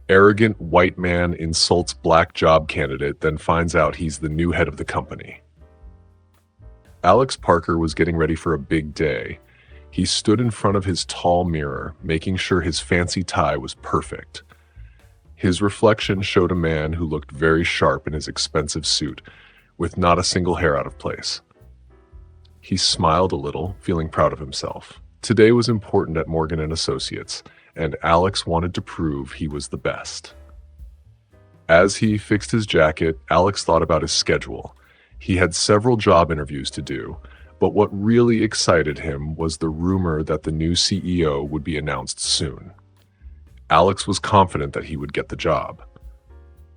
Arrogant white man insults black job candidate, then finds out he's the new head of the company. Alex Parker was getting ready for a big day. He stood in front of his tall mirror, making sure his fancy tie was perfect. His reflection showed a man who looked very sharp in his expensive suit, with not a single hair out of place. He smiled a little, feeling proud of himself. Today was important at Morgan & Associates, and Alex wanted to prove he was the best. As he fixed his jacket, Alex thought about his schedule. He had several job interviews to do, but what really excited him was the rumor that the new CEO would be announced soon. Alex was confident that he would get the job.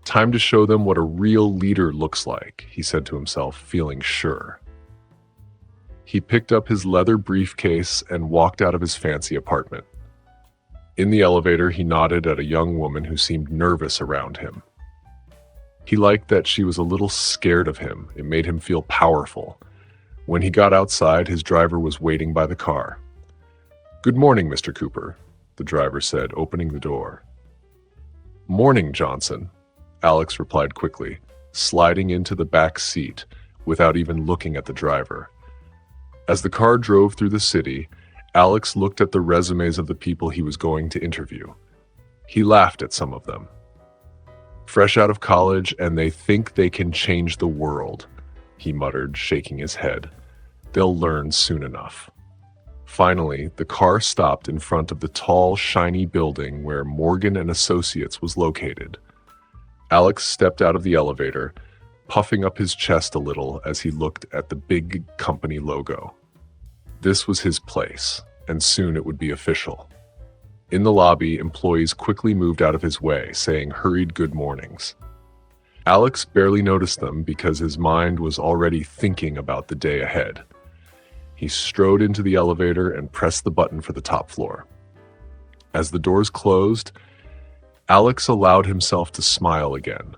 Time to show them what a real leader looks like, he said to himself, feeling sure. He picked up his leather briefcase and walked out of his fancy apartment. In the elevator, he nodded at a young woman who seemed nervous around him. He liked that she was a little scared of him. It made him feel powerful. When he got outside, his driver was waiting by the car. "Good morning, Mr. Cooper," the driver said, opening the door. "Morning, Johnson," Alex replied quickly, sliding into the back seat without even looking at the driver. As the car drove through the city, Alex looked at the resumes of the people he was going to interview. He laughed at some of them. "Fresh out of college, and they think they can change the world," he muttered, shaking his head. "They'll learn soon enough." Finally, the car stopped in front of the tall, shiny building where Morgan & Associates was located. Alex stepped out of the elevator, puffing up his chest a little as he looked at the big company logo. This was his place, and soon it would be official. In the lobby, employees quickly moved out of his way, saying hurried good mornings. Alex barely noticed them because his mind was already thinking about the day ahead. He strode into the elevator and pressed the button for the top floor. As the doors closed, Alex allowed himself to smile again.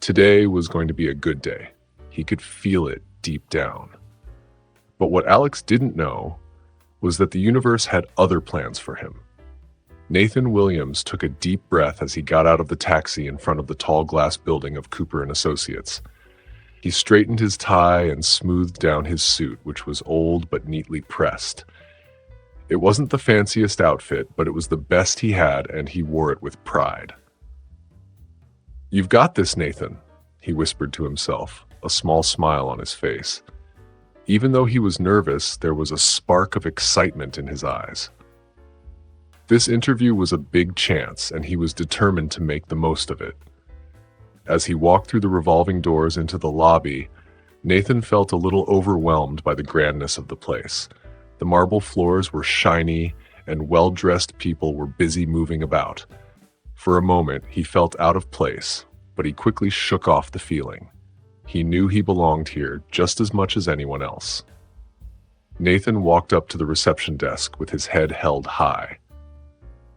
Today was going to be a good day. He could feel it deep down. But what Alex didn't know was that the universe had other plans for him. Nathan Williams took a deep breath as he got out of the taxi in front of the tall glass building of Cooper & Associates. He straightened his tie and smoothed down his suit, which was old but neatly pressed. It wasn't the fanciest outfit, but it was the best he had, and he wore it with pride. "You've got this, Nathan," he whispered to himself, a small smile on his face. Even though he was nervous, there was a spark of excitement in his eyes. This interview was a big chance, and he was determined to make the most of it. As he walked through the revolving doors into the lobby, Nathan felt a little overwhelmed by the grandness of the place. The marble floors were shiny, and well-dressed people were busy moving about. For a moment, he felt out of place, but he quickly shook off the feeling. He knew he belonged here just as much as anyone else. Nathan walked up to the reception desk with his head held high.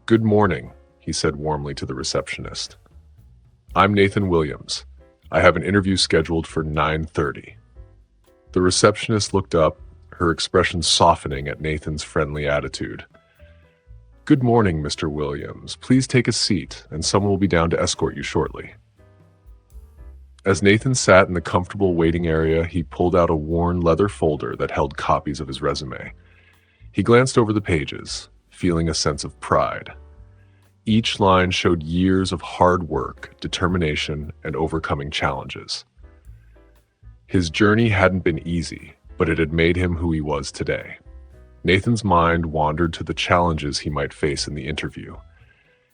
"Good morning," he said warmly to the receptionist. "I'm Nathan Williams. I have an interview scheduled for 9:30. The receptionist looked up, her expression softening at Nathan's friendly attitude. "Good morning, Mr. Williams. Please take a seat, and someone will be down to escort you shortly." As Nathan sat in the comfortable waiting area, he pulled out a worn leather folder that held copies of his resume. He glanced over the pages, feeling a sense of pride. Each line showed years of hard work, determination, and overcoming challenges. His journey hadn't been easy, but it had made him who he was today. Nathan's mind wandered to the challenges he might face in the interview.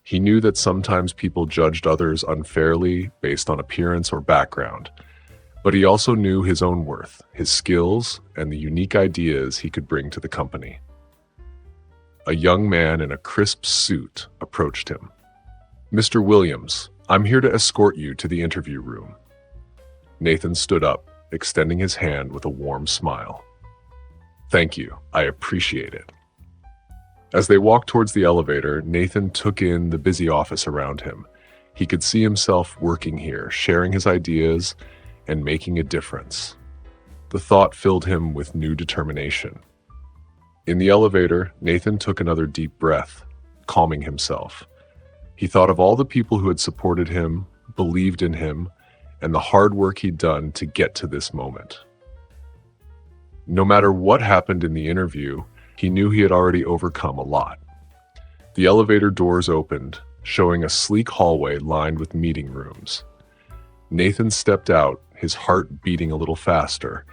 He knew that sometimes people judged others unfairly based on appearance or background, but he also knew his own worth, his skills, and the unique ideas he could bring to the company. A young man in a crisp suit approached him. "Mr. Williams, I'm here to escort you to the interview room." Nathan stood up, extending his hand with a warm smile. "Thank you. I appreciate it." As they walked towards the elevator, Nathan took in the busy office around him. He could see himself working here, sharing his ideas, and making a difference. The thought filled him with new determination. In the elevator, Nathan took another deep breath, calming himself. He thought of all the people who had supported him, believed in him, and the hard work he'd done to get to this moment. No matter what happened in the interview, he knew he had already overcome a lot. The elevator doors opened, showing a sleek hallway lined with meeting rooms. Nathan stepped out, his heart beating a little faster,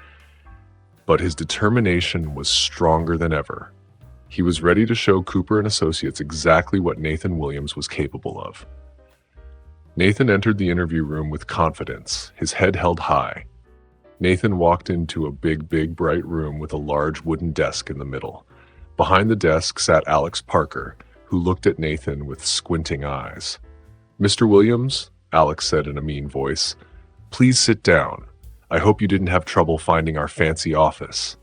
but his determination was stronger than ever. He was ready to show Cooper and Associates exactly what Nathan Williams was capable of. Nathan entered the interview room with confidence, his head held high. Nathan walked into a big, bright room with a large wooden desk in the middle. Behind the desk sat Alex Parker, who looked at Nathan with squinting eyes. "Mr. Williams," Alex said in a mean voice, "please sit down. I hope you didn't have trouble finding our fancy office."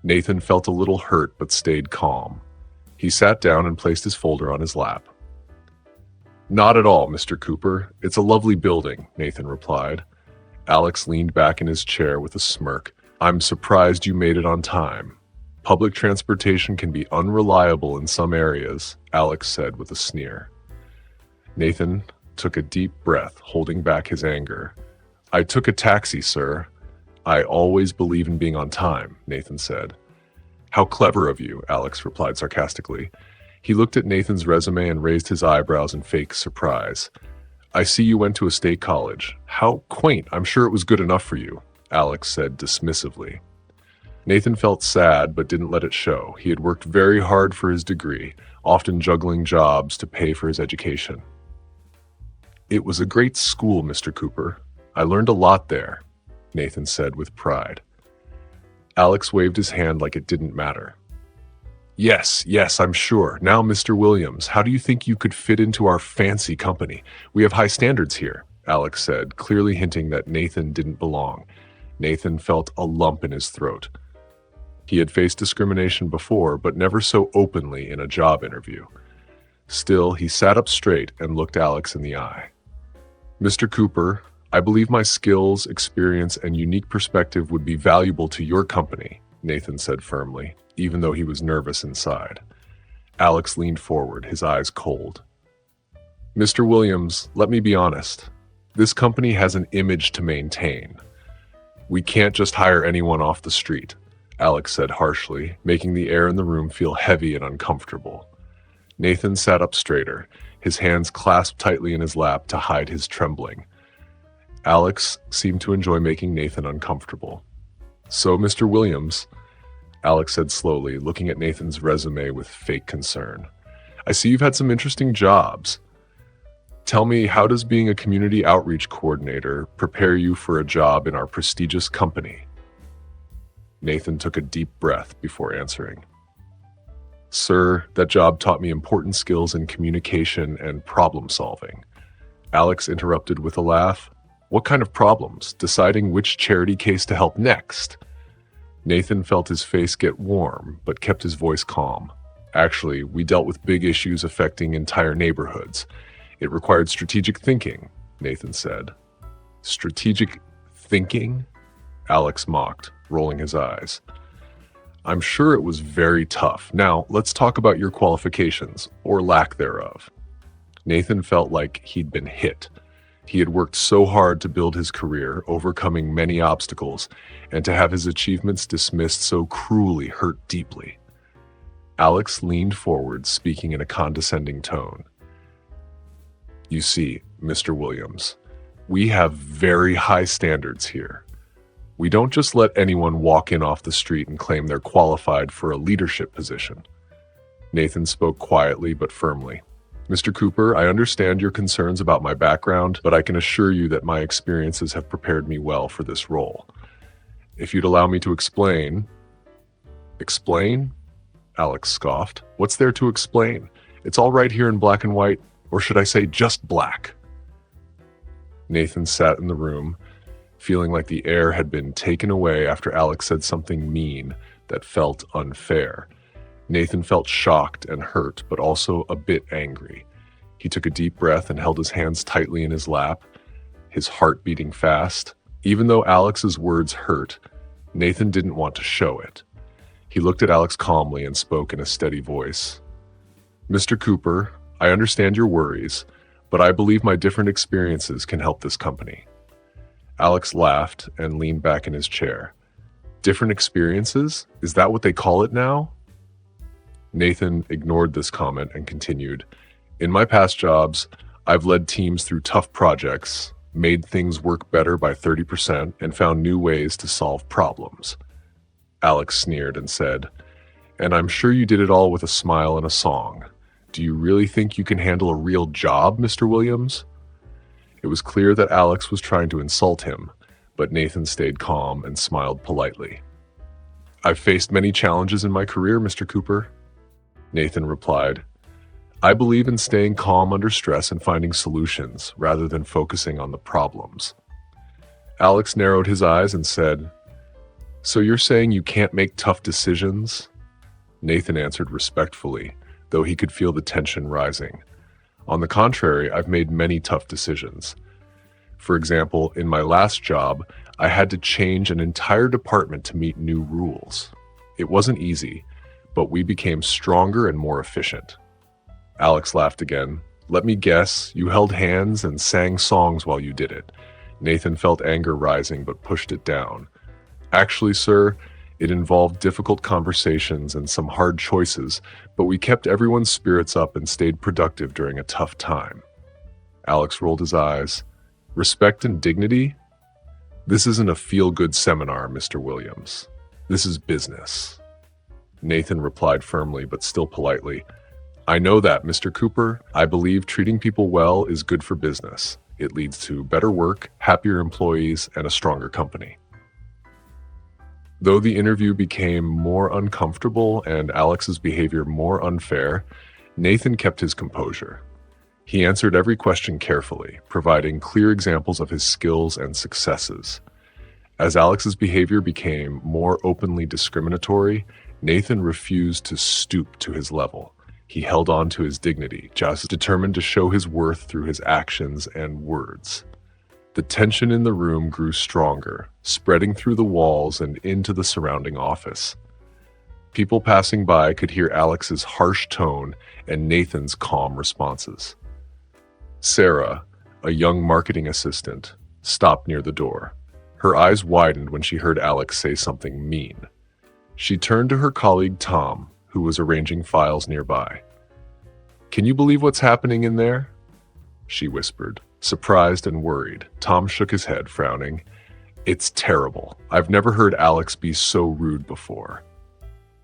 Nathan felt a little hurt but stayed calm. He sat down and placed his folder on his lap. "Not at all, Mr. Cooper. It's a lovely building," Nathan replied. Alex leaned back in his chair with a smirk. "I'm surprised you made it on time. Public transportation can be unreliable in some areas," Alex said with a sneer. Nathan took a deep breath, holding back his anger. "I took a taxi, sir. I always believe in being on time," Nathan said. "How clever of you," Alex replied sarcastically. He looked at Nathan's resume and raised his eyebrows in fake surprise. "I see you went to a state college. How quaint. I'm sure it was good enough for you," Alex said dismissively. Nathan felt sad but didn't let it show. He had worked very hard for his degree, often juggling jobs to pay for his education. "It was a great school, Mr. Cooper. I learned a lot there," Nathan said with pride. Alex waved his hand like it didn't matter. Yes, I'm sure. Now, Mr. Williams, how do you think you could fit into our fancy company? We have high standards here," Alex said, clearly hinting that Nathan didn't belong. Nathan felt a lump in his throat. He had faced discrimination before, but never so openly in a job interview. Still, he sat up straight and looked Alex in the eye. "Mr. Cooper, I believe my skills, experience, and unique perspective would be valuable to your company," Nathan said firmly, even though he was nervous inside. Alex leaned forward, his eyes cold. "Mr. Williams, let me be honest. This company has an image to maintain. We can't just hire anyone off the street," Alex said harshly, making the air in the room feel heavy and uncomfortable. Nathan sat up straighter, his hands clasped tightly in his lap to hide his trembling. Alex seemed to enjoy making Nathan uncomfortable. "So, Mr. Williams," Alex said slowly, looking at Nathan's resume with fake concern, "I see you've had some interesting jobs. Tell me, how does being a community outreach coordinator prepare you for a job in our prestigious company?" Nathan took a deep breath before answering. "Sir, that job taught me important skills in communication and problem solving." Alex interrupted with a laugh. "What kind of problems? Deciding which charity case to help next?" Nathan felt his face get warm, but kept his voice calm. "Actually, we dealt with big issues affecting entire neighborhoods. It required strategic thinking," Nathan said. "Strategic thinking?" Alex mocked, rolling his eyes. "I'm sure it was very tough. Now, let's talk about your qualifications, or lack thereof." Nathan felt like he'd been hit. He had worked so hard to build his career, overcoming many obstacles, and to have his achievements dismissed so cruelly hurt deeply. Alex leaned forward, speaking in a condescending tone. "You see, Mr. Williams, we have very high standards here. We don't just let anyone walk in off the street and claim they're qualified for a leadership position." Nathan spoke quietly but firmly. "Mr. Cooper, I understand your concerns about my background, but I can assure you that my experiences have prepared me well for this role. If you'd allow me to explain..." "Explain?" Alex scoffed. "What's there to explain? It's all right here in black and white, or should I say just black?" Nathan sat in the room, feeling like the air had been taken away after Alex said something mean that felt unfair. Nathan felt shocked and hurt, but also a bit angry. He took a deep breath and held his hands tightly in his lap, his heart beating fast. Even though Alex's words hurt, Nathan didn't want to show it. He looked at Alex calmly and spoke in a steady voice. "Mr. Cooper, I understand your worries, but I believe my different experiences can help this company. Alex laughed and leaned back in his chair. Different experiences? Is that what they call it now? Nathan ignored this comment and continued, in my past jobs, I've led teams through tough projects, made things work better by 30%, and found new ways to solve problems. Alex sneered and said, and I'm sure you did it all with a smile and a song. Do you really think you can handle a real job, Mr. Williams? It was clear that Alex was trying to insult him, but Nathan stayed calm and smiled politely. I've faced many challenges in my career, Mr. Cooper. Nathan replied, I believe in staying calm under stress and finding solutions rather than focusing on the problems. Alex narrowed his eyes and said, so you're saying you can't make tough decisions? Nathan answered respectfully, though he could feel the tension rising. On the contrary, I've made many tough decisions. For example, in my last job, I had to change an entire department to meet new rules. It wasn't easy, but we became stronger and more efficient. Alex laughed again. Let me guess, you held hands and sang songs while you did it. Nathan felt anger rising but pushed it down. Actually, sir, it involved difficult conversations and some hard choices, but we kept everyone's spirits up and stayed productive during a tough time. Alex rolled his eyes. Respect and dignity? This isn't a feel-good seminar, Mr. Williams. This is business. Nathan replied firmly but still politely. I know that, Mr. Cooper. I believe treating people well is good for business. It leads to better work, happier employees, and a stronger company. Though the interview became more uncomfortable and Alex's behavior more unfair, Nathan kept his composure. He answered every question carefully, providing clear examples of his skills and successes. As Alex's behavior became more openly discriminatory, Nathan refused to stoop to his level. He held on to his dignity, just determined to show his worth through his actions and words. The tension in the room grew stronger, spreading through the walls and into the surrounding office. People passing by could hear Alex's harsh tone and Nathan's calm responses. Sarah, a young marketing assistant, stopped near the door. Her eyes widened when she heard Alex say something mean. She turned to her colleague Tom, who was arranging files nearby. Can you believe what's happening in there? She whispered, surprised and worried. Tom shook his head, frowning. It's terrible. I've never heard Alex be so rude before.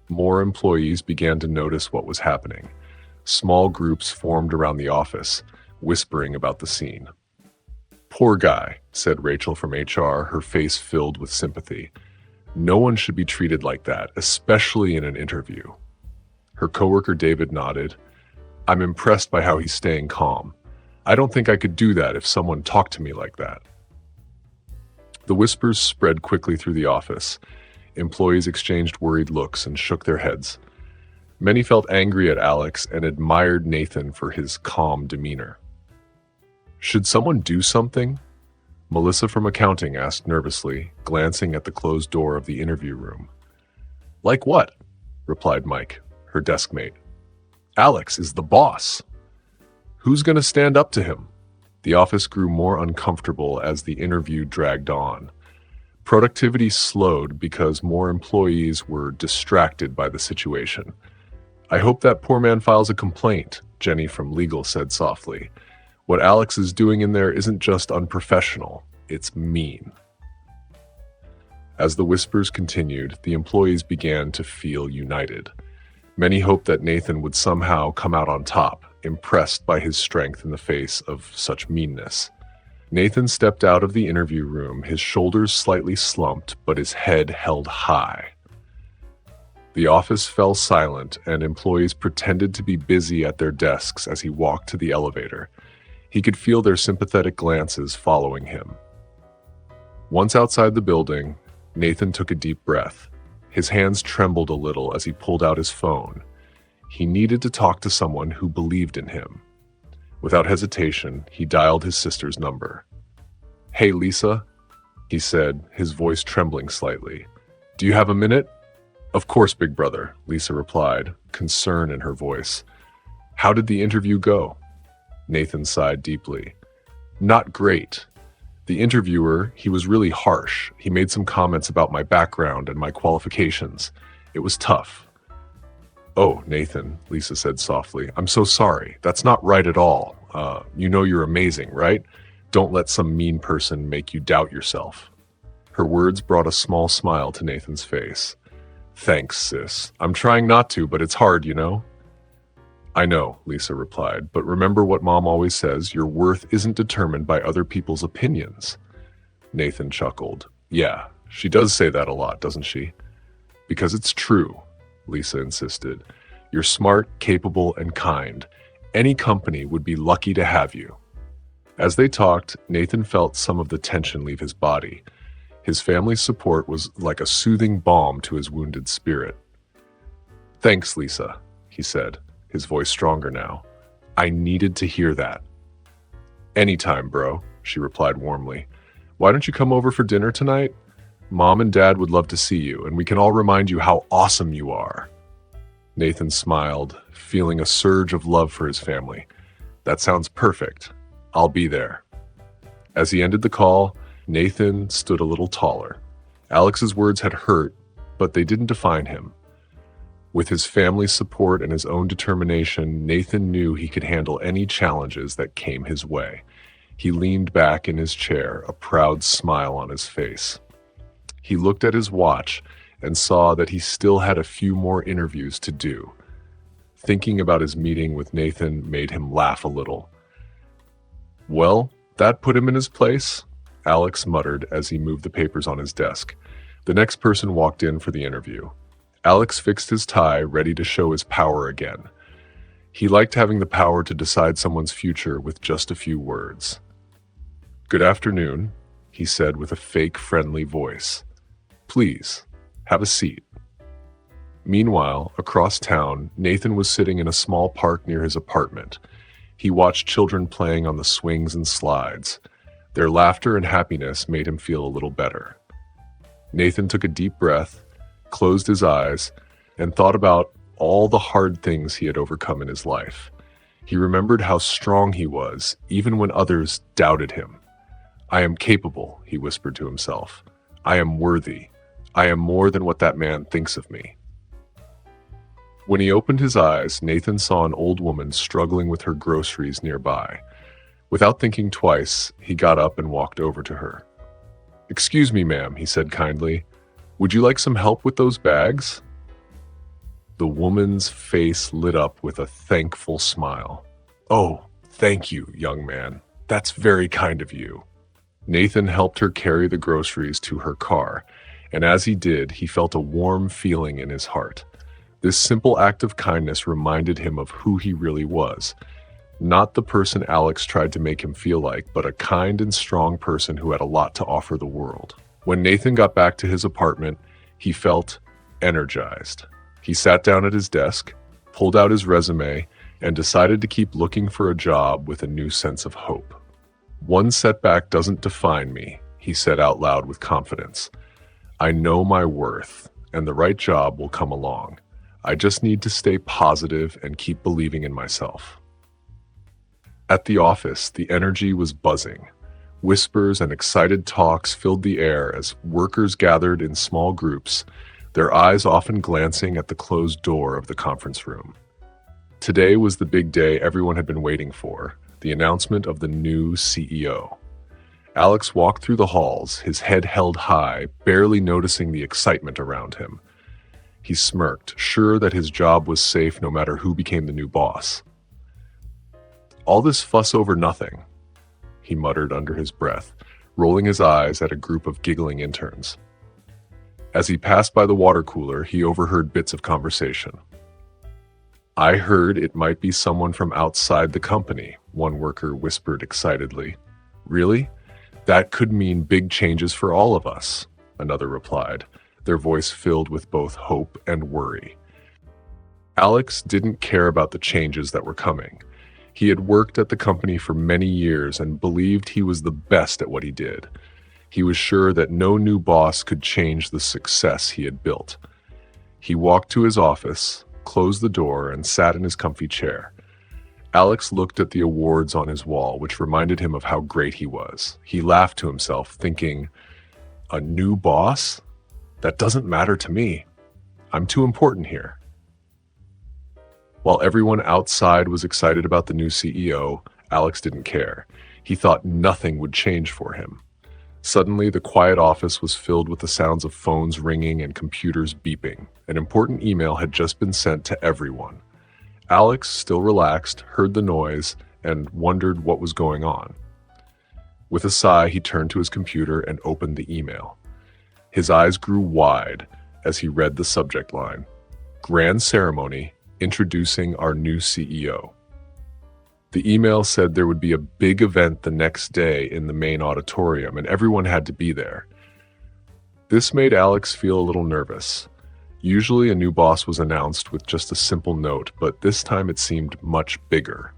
More employees began to notice what was happening. Small groups formed around the office, whispering about the scene. Poor guy, said Rachel from HR, her face filled with sympathy. No one should be treated like that, especially in an interview. Her coworker David nodded. I'm impressed by how he's staying calm. I don't think I could do that if someone talked to me like that. The whispers spread quickly through the office. Employees exchanged worried looks and shook their heads. Many felt angry at Alex and admired Nathan for his calm demeanor. Should someone do something? Melissa from accounting asked nervously, glancing at the closed door of the interview room. Like what? Replied Mike, her desk mate. Alex is the boss. Who's going to stand up to him? The office grew more uncomfortable as the interview dragged on. Productivity slowed because more employees were distracted by the situation. I hope that poor man files a complaint, Jenny from legal said softly. What Alex is doing in there isn't just unprofessional, it's mean. As the whispers continued, the employees began to feel united. Many hoped that Nathan would somehow come out on top, impressed by his strength in the face of such meanness. Nathan stepped out of the interview room, his shoulders slightly slumped, but his head held high. The office fell silent, and employees pretended to be busy at their desks as he walked to the elevator. He could feel their sympathetic glances following him. Once outside the building, Nathan took a deep breath. His hands trembled a little as he pulled out his phone. He needed to talk to someone who believed in him. Without hesitation, he dialed his sister's number. Hey, Lisa, he said, his voice trembling slightly. Do you have a minute? Of course, big brother, Lisa replied, concern in her voice. How did the interview go? Nathan sighed deeply. Not great. The interviewer, he was really harsh. He made some comments about my background and my qualifications. It was tough. Oh, Nathan, Lisa said softly, I'm so sorry. That's not right at all. You know you're amazing, right? Don't let some mean person make you doubt yourself. Her words brought a small smile to Nathan's face. Thanks, sis. I'm trying not to, but it's hard, you know? I know, Lisa replied, but remember what Mom always says, your worth isn't determined by other people's opinions. Nathan chuckled. Yeah, she does say that a lot, doesn't she? Because it's true, Lisa insisted. You're smart, capable, and kind. Any company would be lucky to have you. As they talked, Nathan felt some of the tension leave his body. His family's support was like a soothing balm to his wounded spirit. Thanks, Lisa, he said, his voice stronger now. I needed to hear that. Anytime, bro, she replied warmly. Why don't you come over for dinner tonight? Mom and Dad would love to see you, and we can all remind you how awesome you are. Nathan smiled, feeling a surge of love for his family. That sounds perfect. I'll be there. As he ended the call, Nathan stood a little taller. Alex's words had hurt, but they didn't define him. With his family's support and his own determination, Nathan knew he could handle any challenges that came his way. He leaned back in his chair, a proud smile on his face. He looked at his watch and saw that he still had a few more interviews to do. Thinking about his meeting with Nathan made him laugh a little. Well, that put him in his place, Alex muttered as he moved the papers on his desk. The next person walked in for the interview. Alex fixed his tie, ready to show his power again. He liked having the power to decide someone's future with just a few words. Good afternoon, he said with a fake friendly voice. Please, have a seat. Meanwhile, across town, Nathan was sitting in a small park near his apartment. He watched children playing on the swings and slides. Their laughter and happiness made him feel a little better. Nathan took a deep breath, closed his eyes, and thought about all the hard things he had overcome in his life. He remembered how strong he was, even when others doubted him. I am capable, he whispered to himself. I am worthy. I am more than what that man thinks of me. When he opened his eyes, Nathan saw an old woman struggling with her groceries nearby. Without thinking twice, he got up and walked over to her. Excuse me, ma'am, he said kindly. Would you like some help with those bags? The woman's face lit up with a thankful smile. Oh, thank you, young man. That's very kind of you. Nathan helped her carry the groceries to her car, and as he did, he felt a warm feeling in his heart. This simple act of kindness reminded him of who he really was. Not the person Alex tried to make him feel like, but a kind and strong person who had a lot to offer the world. When Nathan got back to his apartment, he felt energized. He sat down at his desk, pulled out his resume, and decided to keep looking for a job with a new sense of hope. One setback doesn't define me, he said out loud with confidence. I know my worth, and the right job will come along. I just need to stay positive and keep believing in myself. At the office, the energy was buzzing. Whispers and excited talks filled the air as workers gathered in small groups, their eyes often glancing at the closed door of the conference room. Today was the big day everyone had been waiting for, the announcement of the new CEO. Alex walked through the halls, his head held high, barely noticing the excitement around him. He smirked, sure that his job was safe no matter who became the new boss. All this fuss over nothing, he muttered under his breath, rolling his eyes at a group of giggling interns. As he passed by the water cooler, he overheard bits of conversation. I heard it might be someone from outside the company, one worker whispered excitedly. Really? That could mean big changes for all of us, another replied, their voice filled with both hope and worry. Alex didn't care about the changes that were coming. He had worked at the company for many years and believed he was the best at what he did. He was sure that no new boss could change the success he had built. He walked to his office, closed the door, and sat in his comfy chair. Alex looked at the awards on his wall, which reminded him of how great he was. He laughed to himself, thinking, a new boss? That doesn't matter to me. I'm too important here. While everyone outside was excited about the new CEO, Alex didn't care. He thought nothing would change for him. Suddenly, the quiet office was filled with the sounds of phones ringing and computers beeping. An important email had just been sent to everyone. Alex, still relaxed, heard the noise and wondered what was going on. With a sigh, he turned to his computer and opened the email. His eyes grew wide as he read the subject line, "Grand Ceremony Introducing Our New CEO." The email said there would be a big event the next day in the main auditorium, and everyone had to be there. This made Alex feel a little nervous. Usually a new boss was announced with just a simple note, but this time it seemed much bigger.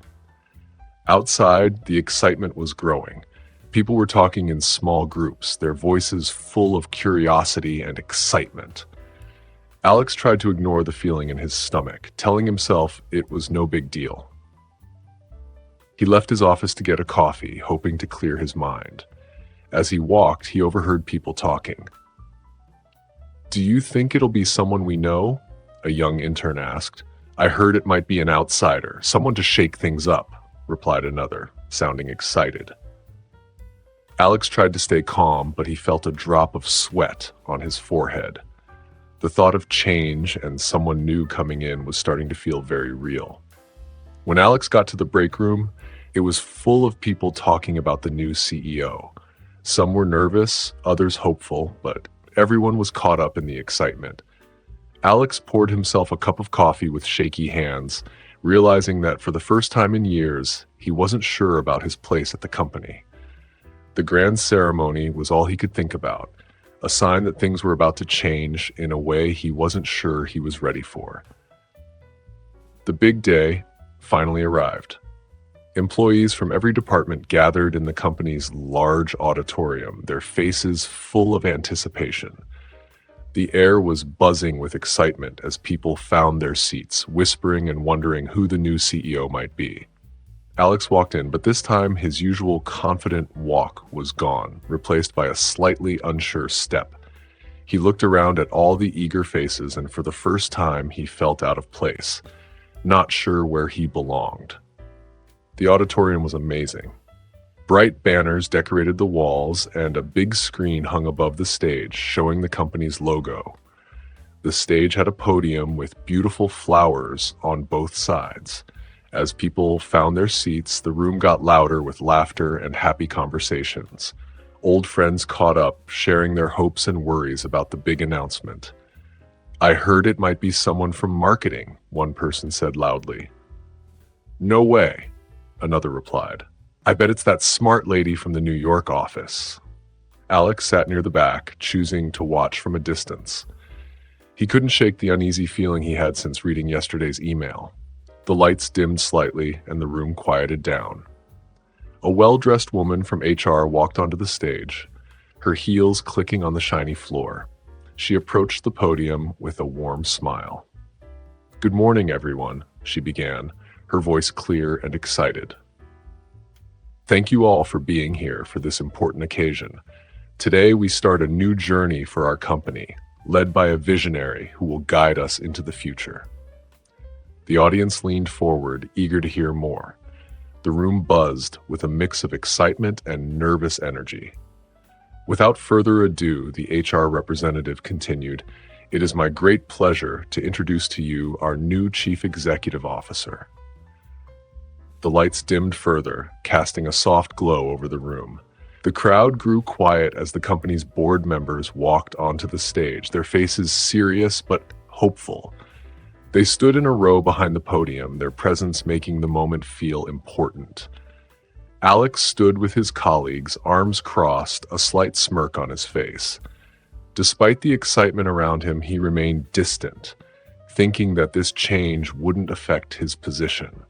Outside, the excitement was growing. People were talking in small groups, their voices full of curiosity and excitement. Alex tried to ignore the feeling in his stomach, telling himself it was no big deal. He left his office to get a coffee, hoping to clear his mind. As he walked, he overheard people talking. "Do you think it'll be someone we know?" a young intern asked. "I heard it might be an outsider, someone to shake things up," replied another, sounding excited. Alex tried to stay calm, but he felt a drop of sweat on his forehead. The thought of change and someone new coming in was starting to feel very real. When Alex got to the break room, it was full of people talking about the new CEO. Some were nervous, others hopeful, but everyone was caught up in the excitement. Alex poured himself a cup of coffee with shaky hands, realizing that for the first time in years, he wasn't sure about his place at the company. The grand ceremony was all he could think about, a sign that things were about to change in a way he wasn't sure he was ready for. The big day finally arrived. Employees from every department gathered in the company's large auditorium, their faces full of anticipation. The air was buzzing with excitement as people found their seats, whispering and wondering who the new CEO might be. Alex walked in, but this time his usual confident walk was gone, replaced by a slightly unsure step. He looked around at all the eager faces, and for the first time he felt out of place, not sure where he belonged. The auditorium was amazing. Bright banners decorated the walls, and a big screen hung above the stage, showing the company's logo. The stage had a podium with beautiful flowers on both sides. As people found their seats, the room got louder with laughter and happy conversations. Old friends caught up, sharing their hopes and worries about the big announcement. "I heard it might be someone from marketing," one person said loudly. "No way," another replied. "I bet it's that smart lady from the New York office." Alex sat near the back, choosing to watch from a distance. He couldn't shake the uneasy feeling he had since reading yesterday's email. The lights dimmed slightly, and the room quieted down. A well-dressed woman from HR walked onto the stage, her heels clicking on the shiny floor. She approached the podium with a warm smile. "Good morning, everyone," she began, her voice clear and excited. "Thank you all for being here for this important occasion. Today we start a new journey for our company, led by a visionary who will guide us into the future." The audience leaned forward, eager to hear more. The room buzzed with a mix of excitement and nervous energy. Without further ado, the HR representative continued, "It is my great pleasure to introduce to you our new Chief Executive Officer." The lights dimmed further, casting a soft glow over the room. The crowd grew quiet as the company's board members walked onto the stage, their faces serious but hopeful. They stood in a row behind the podium, their presence making the moment feel important. Alex stood with his colleagues, arms crossed, a slight smirk on his face. Despite the excitement around him, he remained distant, thinking that this change wouldn't affect his position.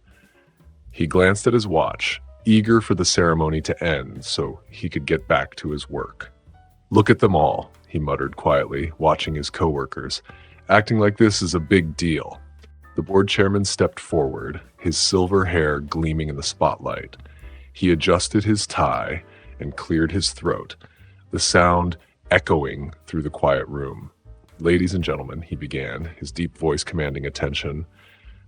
He glanced at his watch, eager for the ceremony to end so he could get back to his work. "Look at them all," he muttered quietly, watching his coworkers. "Acting like this is a big deal." The board chairman stepped forward, his silver hair gleaming in the spotlight. He adjusted his tie and cleared his throat, the sound echoing through the quiet room. "Ladies and gentlemen," he began, his deep voice commanding attention,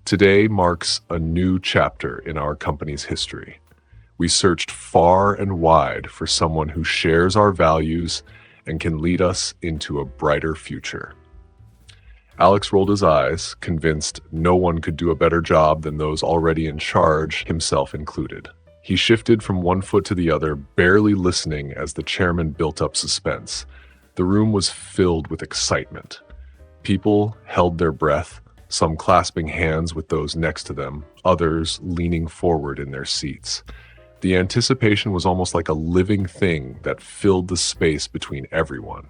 "today marks a new chapter in our company's history. We searched far and wide for someone who shares our values and can lead us into a brighter future." Alex rolled his eyes, convinced no one could do a better job than those already in charge, himself included. He shifted from one foot to the other, barely listening as the chairman built up suspense. The room was filled with excitement. People held their breath, some clasping hands with those next to them, others leaning forward in their seats. The anticipation was almost like a living thing that filled the space between everyone.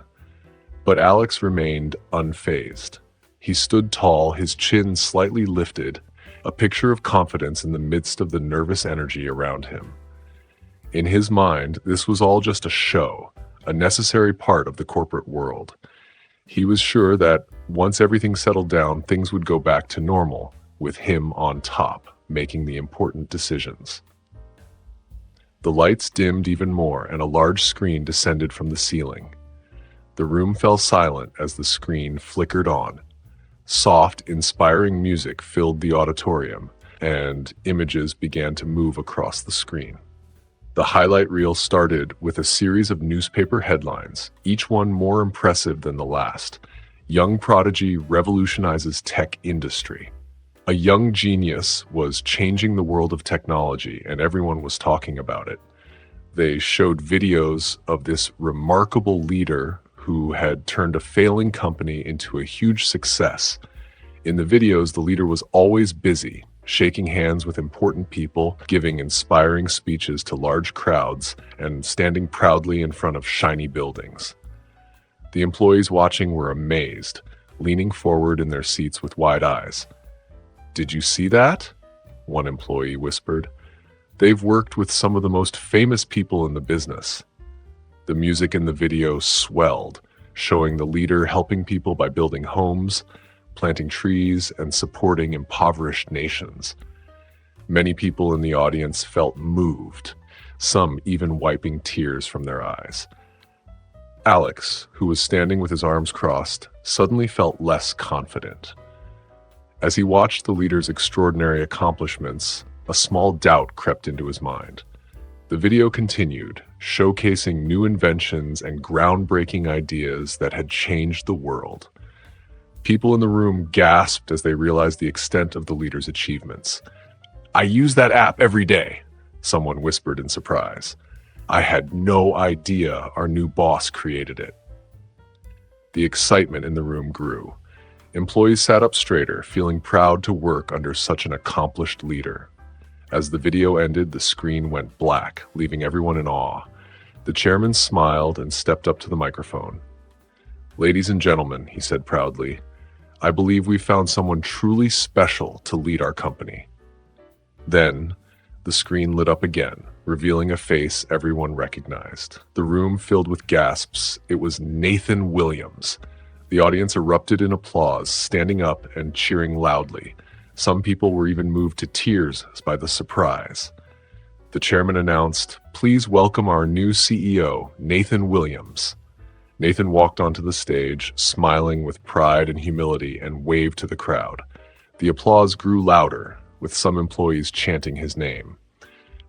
But Alex remained unfazed. He stood tall, his chin slightly lifted, a picture of confidence in the midst of the nervous energy around him. In his mind, this was all just a show, a necessary part of the corporate world. He was sure that once everything settled down, things would go back to normal, with him on top, making the important decisions. The lights dimmed even more, and a large screen descended from the ceiling. The room fell silent as the screen flickered on. Soft, inspiring music filled the auditorium, and images began to move across the screen. The highlight reel started with a series of newspaper headlines, each one more impressive than the last. "Young prodigy revolutionizes tech industry." A young genius was changing the world of technology, and everyone was talking about it. They showed videos of this remarkable leader who had turned a failing company into a huge success. In the videos, the leader was always busy, shaking hands with important people, giving inspiring speeches to large crowds, and standing proudly in front of shiny buildings. The employees watching were amazed, leaning forward in their seats with wide eyes. "Did you see that?" one employee whispered. "They've worked with some of the most famous people in the business." The music in the video swelled, showing the leader helping people by building homes, planting trees, and supporting impoverished nations. Many people in the audience felt moved, some even wiping tears from their eyes. Alex, who was standing with his arms crossed, suddenly felt less confident. As he watched the leader's extraordinary accomplishments, a small doubt crept into his mind. The video continued, showcasing new inventions and groundbreaking ideas that had changed the world. People in the room gasped as they realized the extent of the leader's achievements. "I use that app every day," someone whispered in surprise. "I had no idea our new boss created it." The excitement in the room grew. Employees sat up straighter, feeling proud to work under such an accomplished leader. As the video ended, the screen went black, leaving everyone in awe. The chairman smiled and stepped up to the microphone. "Ladies and gentlemen," he said proudly, "I believe we've found someone truly special to lead our company." Then, the screen lit up again, revealing a face everyone recognized. The room filled with gasps. It was Nathan Williams. The audience erupted in applause, standing up and cheering loudly. Some people were even moved to tears by the surprise. The chairman announced, "Please welcome our new CEO, Nathan Williams." Nathan walked onto the stage, smiling with pride and humility, and waved to the crowd. The applause grew louder, with some employees chanting his name.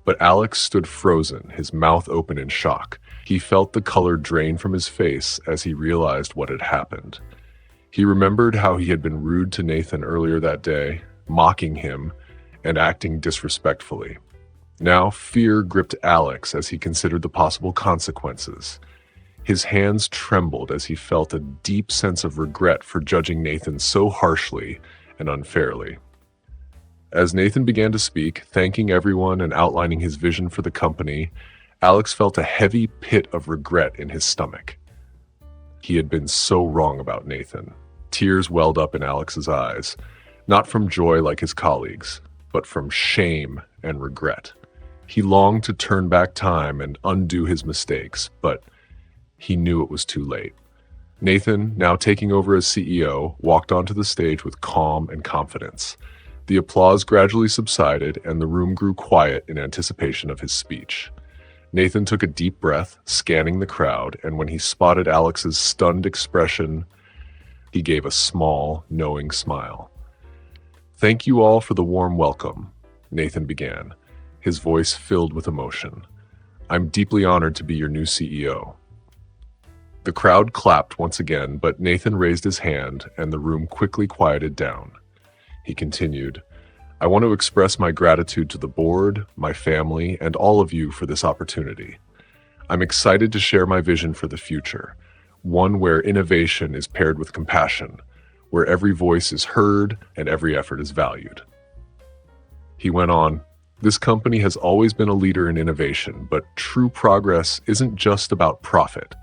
But Alex stood frozen, his mouth open in shock. He felt the color drain from his face as he realized what had happened. He remembered how he had been rude to Nathan earlier that day, mocking him and acting disrespectfully. Now fear gripped Alex as he considered the possible consequences. His hands trembled as he felt a deep sense of regret for judging Nathan so harshly and unfairly. As Nathan began to speak, thanking everyone and outlining his vision for the company, Alex felt a heavy pit of regret in his stomach. He had been so wrong about Nathan. Tears welled up in Alex's eyes, not from joy like his colleagues, but from shame and regret. He longed to turn back time and undo his mistakes, but he knew it was too late. Nathan, now taking over as CEO, walked onto the stage with calm and confidence. The applause gradually subsided, and the room grew quiet in anticipation of his speech. Nathan took a deep breath, scanning the crowd, and when he spotted Alex's stunned expression, he gave a small, knowing smile. "Thank you all for the warm welcome," Nathan began, his voice filled with emotion. "I'm deeply honored to be your new CEO." The crowd clapped once again, but Nathan raised his hand, and the room quickly quieted down. He continued, "I want to express my gratitude to the board, my family, and all of you for this opportunity. I'm excited to share my vision for the future, one where innovation is paired with compassion, where every voice is heard and every effort is valued." He went on, "This company has always been a leader in innovation, but true progress isn't just about profit.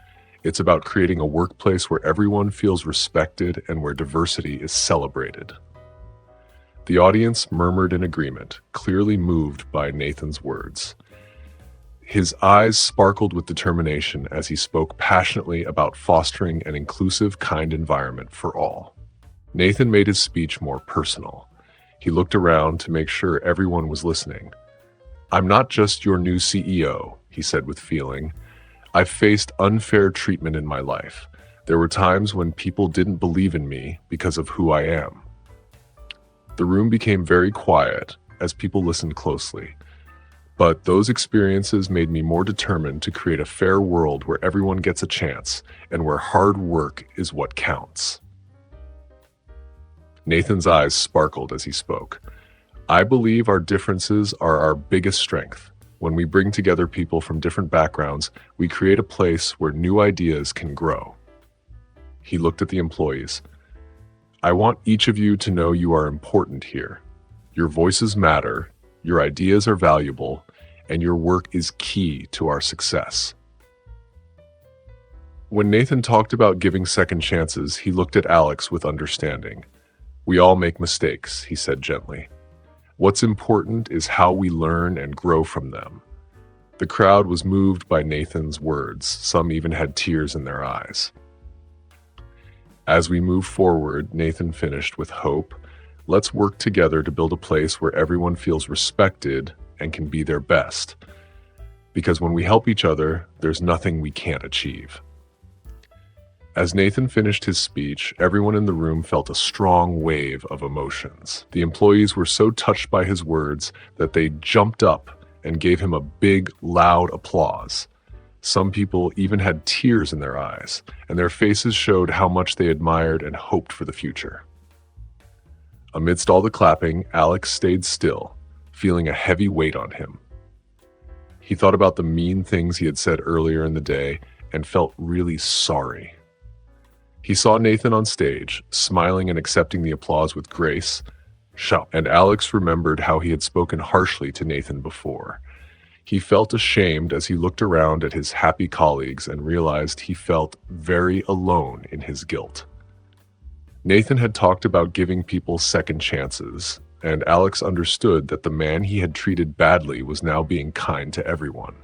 It's about creating a workplace where everyone feels respected and where diversity is celebrated." The audience murmured in agreement, clearly moved by Nathan's words. His eyes sparkled with determination as he spoke passionately about fostering an inclusive, kind environment for all. Nathan made his speech more personal. He looked around to make sure everyone was listening. "I'm not just your new CEO," he said with feeling. "I've faced unfair treatment in my life. There were times when people didn't believe in me because of who I am." The room became very quiet as people listened closely. But those experiences made me more determined to create a fair world where everyone gets a chance and where hard work is what counts. Nathan's eyes sparkled as he spoke. "I believe our differences are our biggest strength. When we bring together people from different backgrounds, we create a place where new ideas can grow." He looked at the employees. "I want each of you to know you are important here. Your voices matter, your ideas are valuable, and your work is key to our success." When Nathan talked about giving second chances, he looked at Alex with understanding. "We all make mistakes," he said gently. "What's important is how we learn and grow from them." The crowd was moved by Nathan's words. Some even had tears in their eyes. As we move forward, Nathan finished with hope. "Let's work together to build a place where everyone feels respected and can be their best. Because when we help each other, there's nothing we can't achieve." As Nathan finished his speech, everyone in the room felt a strong wave of emotions. The employees were so touched by his words that they jumped up and gave him a big, loud applause. Some people even had tears in their eyes, and their faces showed how much they admired and hoped for the future. Amidst all the clapping, Alex stayed still, feeling a heavy weight on him. He thought about the mean things he had said earlier in the day and felt really sorry. He saw Nathan on stage, smiling and accepting the applause with grace, and Alex remembered how he had spoken harshly to Nathan before. He felt ashamed as he looked around at his happy colleagues and realized he felt very alone in his guilt. Nathan had talked about giving people second chances, and Alex understood that the man he had treated badly was now being kind to everyone.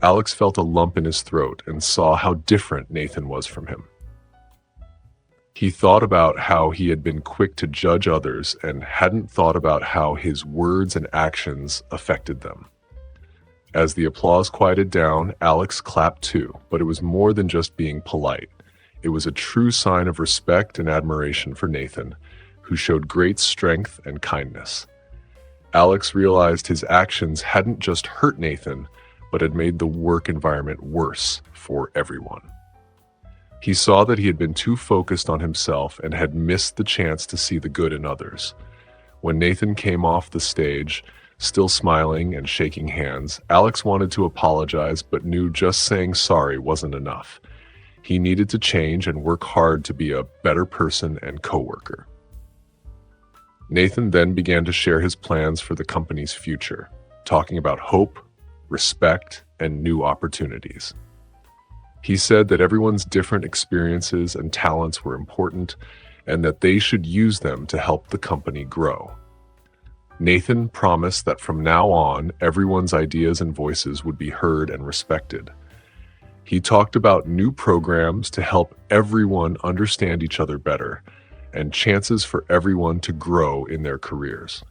Alex felt a lump in his throat and saw how different Nathan was from him. He thought about how he had been quick to judge others and hadn't thought about how his words and actions affected them. As the applause quieted down, Alex clapped too, but it was more than just being polite. It was a true sign of respect and admiration for Nathan, who showed great strength and kindness. Alex realized his actions hadn't just hurt Nathan, but had made the work environment worse for everyone. He saw that he had been too focused on himself and had missed the chance to see the good in others. When Nathan came off the stage, still smiling and shaking hands, Alex wanted to apologize but knew just saying sorry wasn't enough. He needed to change and work hard to be a better person and coworker. Nathan then began to share his plans for the company's future, talking about hope, respect, and new opportunities. He said that everyone's different experiences and talents were important and that they should use them to help the company grow. Nathan promised that from now on, everyone's ideas and voices would be heard and respected. He talked about new programs to help everyone understand each other better and chances for everyone to grow in their careers.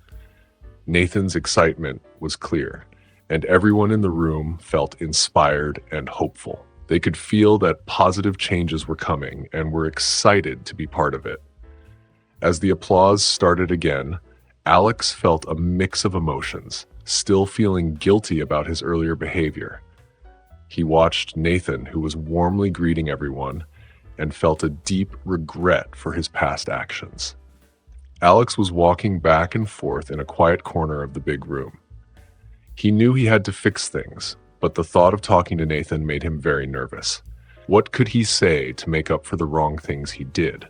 Nathan's excitement was clear, and everyone in the room felt inspired and hopeful. They could feel that positive changes were coming and were excited to be part of it. As the applause started again, Alex felt a mix of emotions, still feeling guilty about his earlier behavior. He watched Nathan, who was warmly greeting everyone, and felt a deep regret for his past actions. Alex was walking back and forth in a quiet corner of the big room. He knew he had to fix things, but the thought of talking to Nathan made him very nervous. What could he say to make up for the wrong things he did?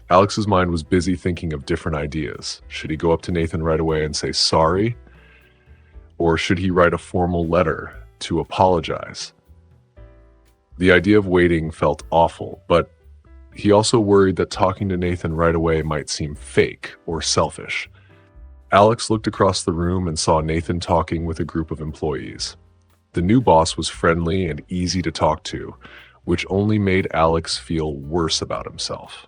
Alex's mind was busy thinking of different ideas. Should he go up to Nathan right away and say sorry? Or should he write a formal letter to apologize? The idea of waiting felt awful, but he also worried that talking to Nathan right away might seem fake or selfish. Alex looked across the room and saw Nathan talking with a group of employees. The new boss was friendly and easy to talk to, which only made Alex feel worse about himself.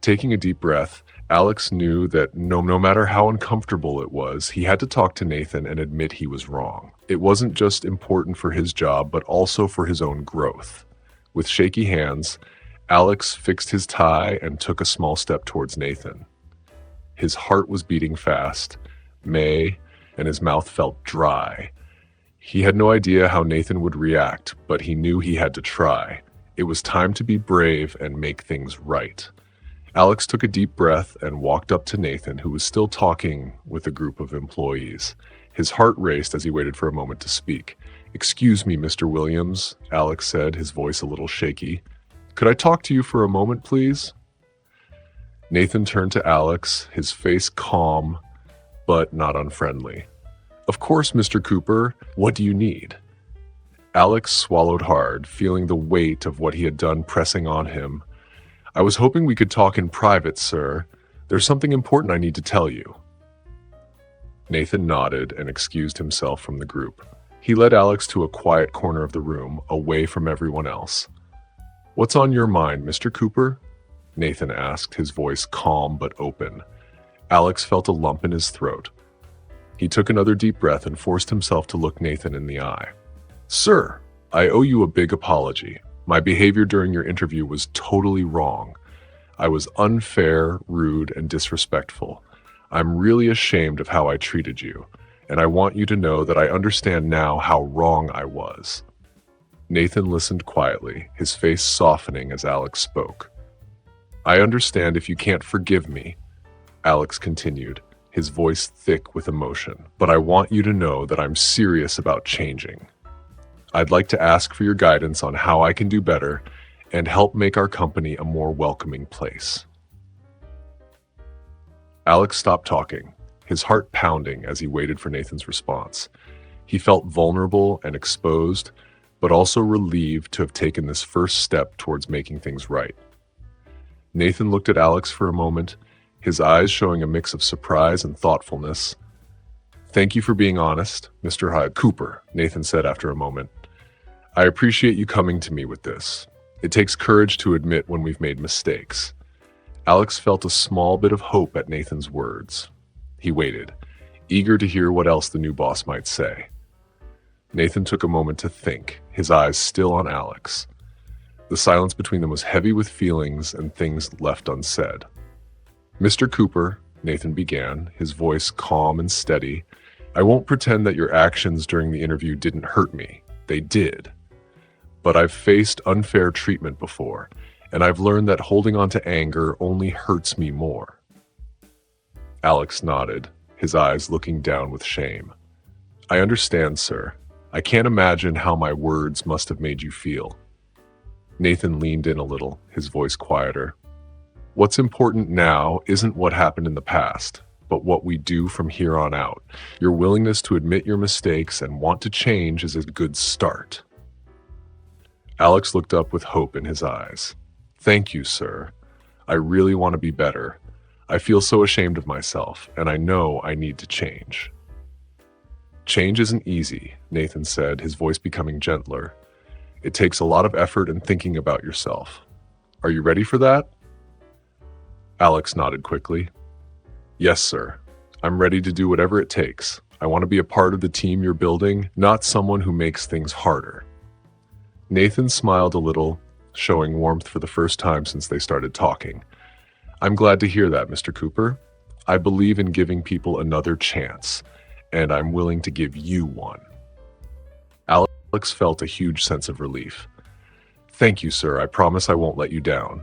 Taking a deep breath, Alex knew that no matter how uncomfortable it was, he had to talk to Nathan and admit he was wrong. It wasn't just important for his job, but also for his own growth. With shaky hands, Alex fixed his tie and took a small step towards Nathan. His heart was beating fast, and his mouth felt dry. He had no idea how Nathan would react, but he knew he had to try. It was time to be brave and make things right. Alex took a deep breath and walked up to Nathan, who was still talking with a group of employees. His heart raced as he waited for a moment to speak. "Excuse me, Mr. Williams," Alex said, his voice a little shaky. "Could I talk to you for a moment, please?" Nathan turned to Alex, his face calm, but not unfriendly. "Of course, Mr. Cooper. What do you need?" Alex swallowed hard, feeling the weight of what he had done pressing on him. "I was hoping we could talk in private, sir. There's something important I need to tell you." Nathan nodded and excused himself from the group. He led Alex to a quiet corner of the room, away from everyone else. "What's on your mind, Mr. Cooper?" Nathan asked, his voice calm but open. Alex felt a lump in his throat. He took another deep breath and forced himself to look Nathan in the eye. "Sir, I owe you a big apology. My behavior during your interview was totally wrong. I was unfair, rude, and disrespectful. I'm really ashamed of how I treated you, and I want you to know that I understand now how wrong I was." Nathan listened quietly, his face softening as Alex spoke. "I understand if you can't forgive me," Alex continued, his voice thick with emotion, "but I want you to know that I'm serious about changing. I'd like to ask for your guidance on how I can do better and help make our company a more welcoming place." Alex stopped talking, his heart pounding as he waited for Nathan's response. He felt vulnerable and exposed, but also relieved to have taken this first step towards making things right. Nathan looked at Alex for a moment, his eyes showing a mix of surprise and thoughtfulness. "Thank you for being honest, Mr. Hyde Cooper," Nathan said after a moment. "I appreciate you coming to me with this. It takes courage to admit when we've made mistakes." Alex felt a small bit of hope at Nathan's words. He waited, eager to hear what else the new boss might say. Nathan took a moment to think, his eyes still on Alex. The silence between them was heavy with feelings and things left unsaid. "Mr. Cooper," Nathan began, his voice calm and steady, "I won't pretend that your actions during the interview didn't hurt me. They did. But I've faced unfair treatment before, and I've learned that holding on to anger only hurts me more." Alex nodded, his eyes looking down with shame. "I understand, sir. I can't imagine how my words must have made you feel." Nathan leaned in a little, his voice quieter. "What's important now isn't what happened in the past, but what we do from here on out. Your willingness to admit your mistakes and want to change is a good start." Alex looked up with hope in his eyes. "Thank you, sir. I really want to be better. I feel so ashamed of myself, and I know I need to change." "Change isn't easy," Nathan said, his voice becoming gentler. "It takes a lot of effort and thinking about yourself. Are you ready for that?" Alex nodded quickly. Yes, sir. I'm ready to do whatever it takes. I want to be a part of the team you're building, not someone who makes things harder. Nathan smiled a little, showing warmth for the first time since they started talking. I'm glad to hear that, Mr. Cooper. I believe in giving people another chance, and I'm willing to give you one. Alex felt a huge sense of relief. Thank you, sir. I promise I won't let you down.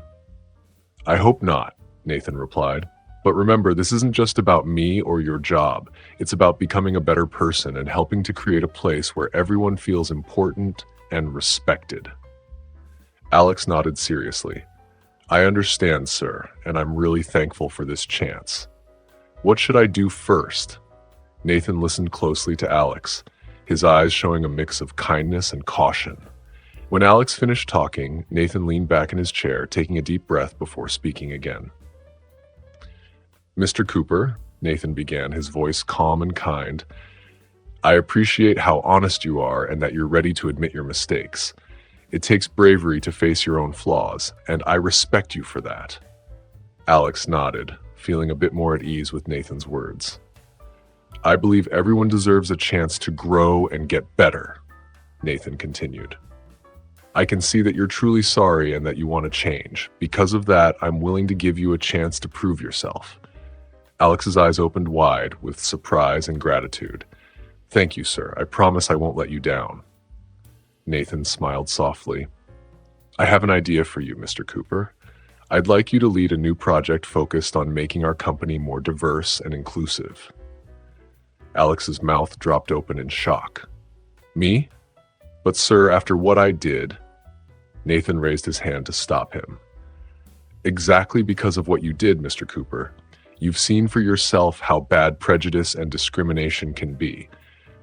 I hope not, Nathan replied. But remember, this isn't just about me or your job. It's about becoming a better person and helping to create a place where everyone feels important and respected. Alex nodded seriously. I understand, sir, and I'm really thankful for this chance. What should I do first? Nathan listened closely to Alex, his eyes showing a mix of kindness and caution. When Alex finished talking, Nathan leaned back in his chair, taking a deep breath before speaking again. Mr. Cooper, Nathan began, his voice calm and kind, I appreciate how honest you are and that you're ready to admit your mistakes. It takes bravery to face your own flaws, and I respect you for that. Alex nodded, feeling a bit more at ease with Nathan's words. I believe everyone deserves a chance to grow and get better, Nathan continued. I can see that you're truly sorry and that you want to change. Because of that, I'm willing to give you a chance to prove yourself. Alex's eyes opened wide with surprise and gratitude. Thank you, sir. I promise I won't let you down. Nathan smiled softly. I have an idea for you, Mr. Cooper. I'd like you to lead a new project focused on making our company more diverse and inclusive. Alex's mouth dropped open in shock. Me? But sir, after what I did... Nathan raised his hand to stop him. Exactly because of what you did, Mr. Cooper. You've seen for yourself how bad prejudice and discrimination can be.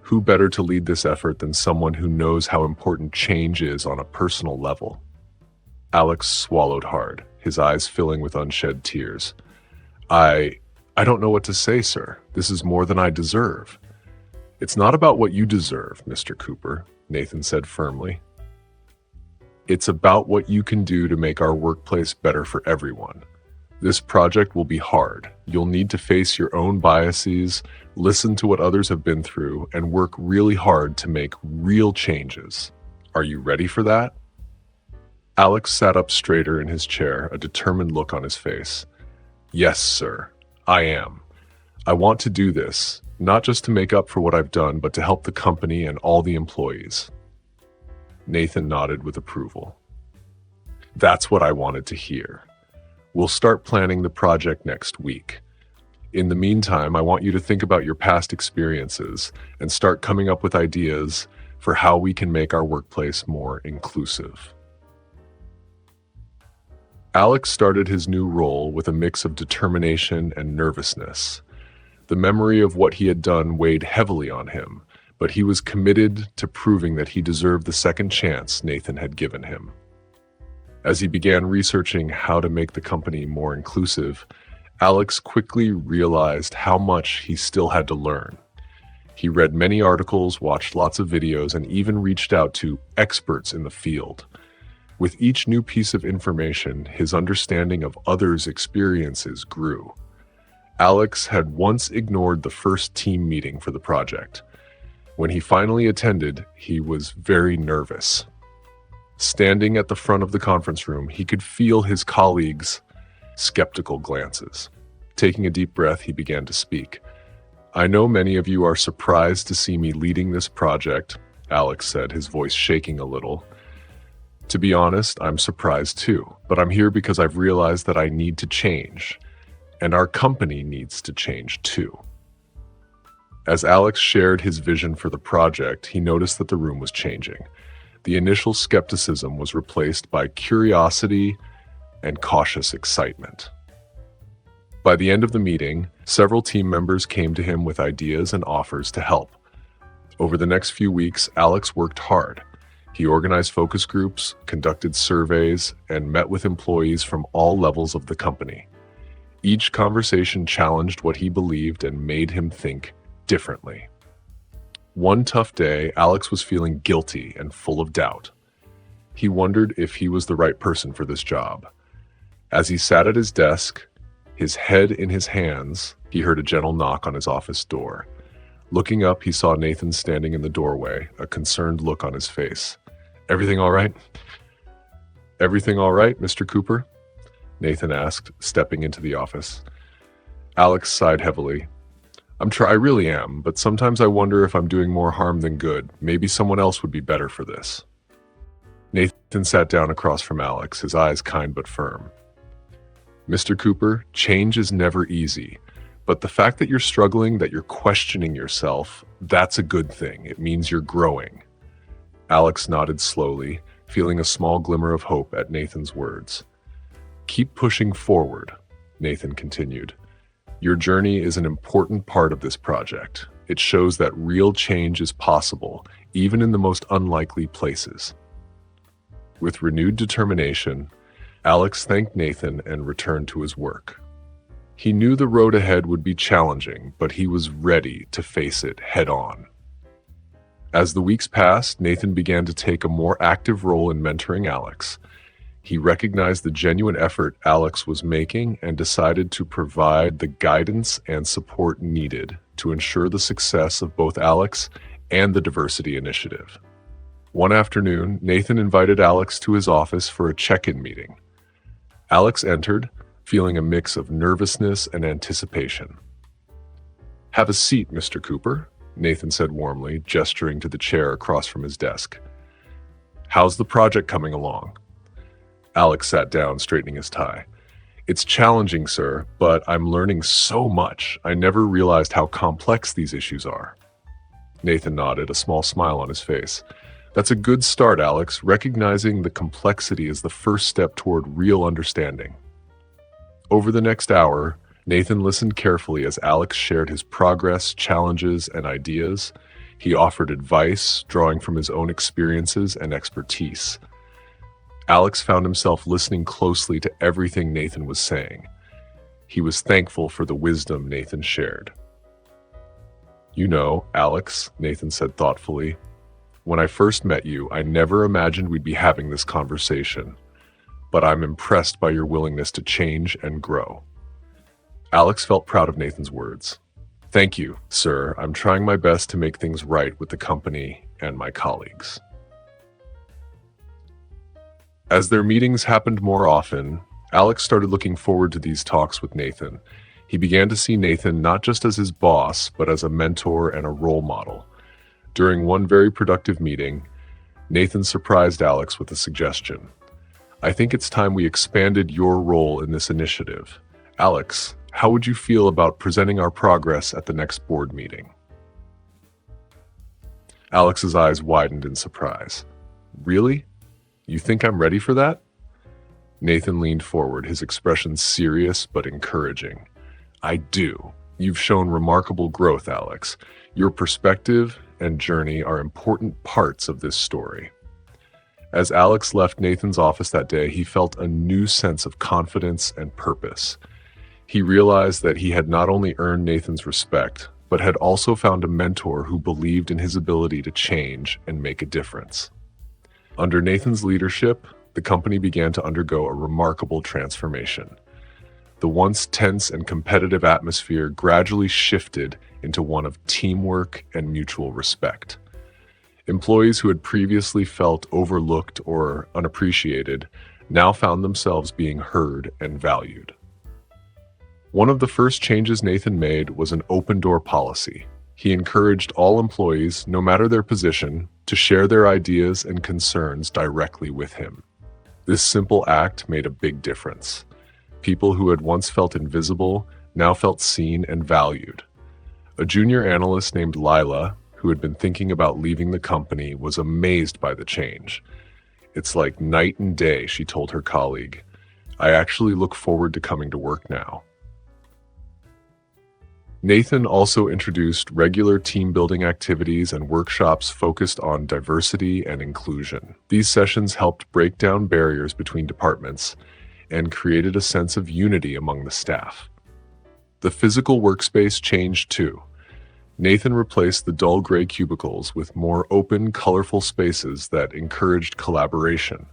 Who better to lead this effort than someone who knows how important change is on a personal level? Alex swallowed hard, his eyes filling with unshed tears. I don't know what to say, sir. This is more than I deserve. It's not about what you deserve, Mr. Cooper, Nathan said firmly. It's about what you can do to make our workplace better for everyone. This project will be hard. You'll need to face your own biases, listen to what others have been through, and work really hard to make real changes. Are you ready for that? Alex sat up straighter in his chair, a determined look on his face. Yes, sir, I am. I want to do this, not just to make up for what I've done, but to help the company and all the employees. Nathan nodded with approval. That's what I wanted to hear. We'll start planning the project next week. In the meantime, I want you to think about your past experiences and start coming up with ideas for how we can make our workplace more inclusive. Alex started his new role with a mix of determination and nervousness. The memory of what he had done weighed heavily on him, but he was committed to proving that he deserved the second chance Nathan had given him. As he began researching how to make the company more inclusive, Alex quickly realized how much he still had to learn. He read many articles, watched lots of videos, and even reached out to experts in the field. With each new piece of information, his understanding of others' experiences grew. Alex had once ignored the first team meeting for the project. When he finally attended, he was very nervous. Standing at the front of the conference room, he could feel his colleagues' skeptical glances. Taking a deep breath, he began to speak. I know many of you are surprised to see me leading this project, Alex said, his voice shaking a little. To be honest, I'm surprised too, but I'm here because I've realized that I need to change, and our company needs to change too. As Alex shared his vision for the project, he noticed that the room was changing. The initial skepticism was replaced by curiosity and cautious excitement. By the end of the meeting, several team members came to him with ideas and offers to help. Over the next few weeks, Alex worked hard. He organized focus groups, conducted surveys, and met with employees from all levels of the company. Each conversation challenged what he believed and made him think differently. One tough day, Alex was feeling guilty and full of doubt. He wondered if he was the right person for this job. As he sat at his desk, His head in his hands, he heard a gentle knock on his office door. Looking up, he saw Nathan standing in the doorway, a concerned look on his face. "Everything all right?" "Everything all right, Mr. Cooper?" Nathan asked, stepping into the office. Alex sighed heavily. I really am, but sometimes I wonder if I'm doing more harm than good. Maybe someone else would be better for this." Nathan sat down across from Alex, his eyes kind but firm. "Mr. Cooper, change is never easy, but the fact that you're struggling, that you're questioning yourself, that's a good thing. It means you're growing." Alex nodded slowly, feeling a small glimmer of hope at Nathan's words. "Keep pushing forward," Nathan continued. "Your journey is an important part of this project. It shows that real change is possible, even in the most unlikely places." With renewed determination, Alex thanked Nathan and returned to his work. He knew the road ahead would be challenging, but he was ready to face it head-on. As the weeks passed, Nathan began to take a more active role in mentoring Alex. He recognized the genuine effort Alex was making and decided to provide the guidance and support needed to ensure the success of both Alex and the diversity initiative. One afternoon, Nathan invited Alex to his office for a check-in meeting. Alex entered, feeling a mix of nervousness and anticipation. "Have a seat, Mr. Cooper," Nathan said warmly, gesturing to the chair across from his desk. "How's the project coming along?" Alex sat down, straightening his tie. "It's challenging, sir, but I'm learning so much. I never realized how complex these issues are." Nathan nodded, a small smile on his face. "That's a good start, Alex. Recognizing the complexity is the first step toward real understanding." Over the next hour, Nathan listened carefully as Alex shared his progress, challenges, and ideas. He offered advice, drawing from his own experiences and expertise. Alex found himself listening closely to everything Nathan was saying. He was thankful for the wisdom Nathan shared. "You know, Alex," Nathan said thoughtfully, "when I first met you, I never imagined we'd be having this conversation, but I'm impressed by your willingness to change and grow." Alex felt proud of Nathan's words. "Thank you, sir. I'm trying my best to make things right with the company and my colleagues." As their meetings happened more often, Alex started looking forward to these talks with Nathan. He began to see Nathan not just as his boss, but as a mentor and a role model. During one very productive meeting, Nathan surprised Alex with a suggestion. "I think it's time we expanded your role in this initiative. Alex, how would you feel about presenting our progress at the next board meeting?" Alex's eyes widened in surprise. "Really? You think I'm ready for that?" Nathan leaned forward, his expression serious but encouraging. "I do. You've shown remarkable growth, Alex. Your perspective and journey are important parts of this story." As Alex left Nathan's office that day, he felt a new sense of confidence and purpose. He realized that he had not only earned Nathan's respect, but had also found a mentor who believed in his ability to change and make a difference. Under Nathan's leadership, the company began to undergo a remarkable transformation. The once tense and competitive atmosphere gradually shifted into one of teamwork and mutual respect. Employees who had previously felt overlooked or unappreciated now found themselves being heard and valued. One of the first changes Nathan made was an open-door policy. He encouraged all employees, no matter their position, to share their ideas and concerns directly with him. This simple act made a big difference. People who had once felt invisible now felt seen and valued. A junior analyst named Lila, who had been thinking about leaving the company, was amazed by the change. "It's like night and day," she told her colleague. "I actually look forward to coming to work now." Nathan also introduced regular team-building activities and workshops focused on diversity and inclusion. These sessions helped break down barriers between departments and created a sense of unity among the staff. The physical workspace changed too. Nathan replaced the dull gray cubicles with more open, colorful spaces that encouraged collaboration.